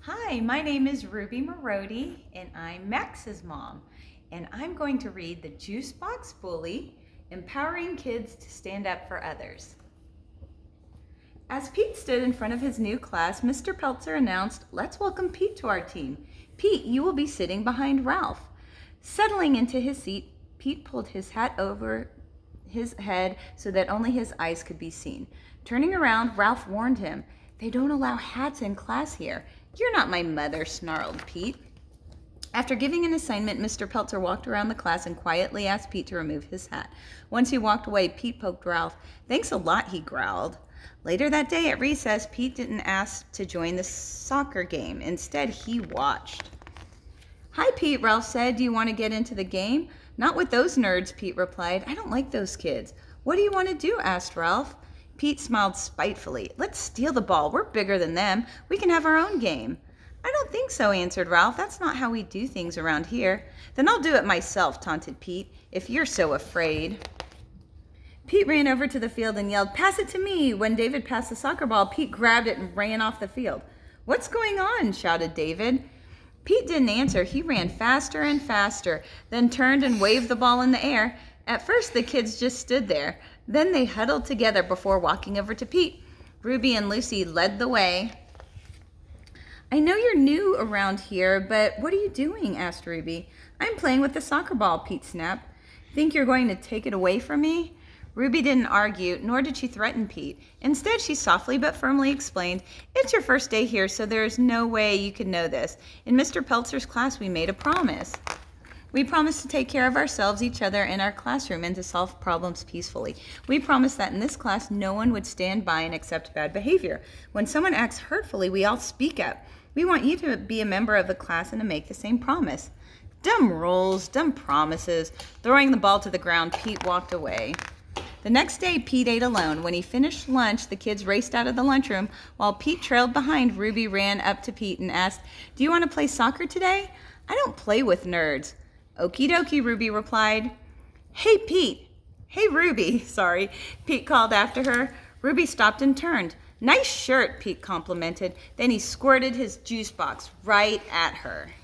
Hi, my name is Ruby Marody, and I'm Max's mom. And I'm going to read The Juicebox Bully, Empowering Kids to Stand Up for Others. As Pete stood in front of his new class, Mr. Peltzer announced, "Let's welcome Pete to our team. Pete, you will be sitting behind Ralph." Settling into his seat, Pete pulled his hat over his head so that only his eyes could be seen. Turning around, Ralph warned him, "They don't allow hats in class here." "You're not my mother," snarled Pete. After giving an assignment, Mr. Peltzer walked around the class and quietly asked Pete to remove his hat. Once he walked away, Pete poked Ralph. "Thanks a lot," he growled. Later that day at recess, Pete didn't ask to join the soccer game. Instead, he watched. "Hi, Pete," Ralph said. "Do you want to get into the game?" "Not with those nerds," Pete replied. "I don't like those kids." "What do you want to do?" asked Ralph. Pete smiled spitefully. "Let's steal the ball. We're bigger than them. We can have our own game." "I don't think so," answered Ralph. "That's not how we do things around here." "Then I'll do it myself," taunted Pete, "if you're so afraid." Pete ran over to the field and yelled, "Pass it to me!" When David passed the soccer ball, Pete grabbed it and ran off the field. "What's going on?" shouted David. Pete didn't answer. He ran faster and faster, then turned and waved the ball in the air. At first, the kids just stood there. Then they huddled together before walking over to Pete. Ruby and Lucy led the way. "I know you're new around here, but what are you doing?" asked Ruby. "I'm playing with the soccer ball," Pete snapped. "Think you're going to take it away from me?" Ruby didn't argue, nor did she threaten Pete. Instead, she softly but firmly explained, "It's your first day here, so there's no way you could know this. In Mr. Peltzer's class, we made a promise. We promised to take care of ourselves, each other, and our classroom, and to solve problems peacefully. We promised that in this class, no one would stand by and accept bad behavior. When someone acts hurtfully, we all speak up. We want you to be a member of the class and to make the same promise." Dumb rules, dumb promises. Throwing the ball to the ground, Pete walked away. The next day, Pete ate alone. When he finished lunch, the kids raced out of the lunchroom. While Pete trailed behind, Ruby ran up to Pete and asked, "Do you want to play soccer today?" "I don't play with nerds." "Okie dokie," Ruby replied. "Hey, Pete." "Hey, Ruby," sorry, Pete called after her. Ruby stopped and turned. "Nice shirt," Pete complimented. Then he squirted his juice box right at her.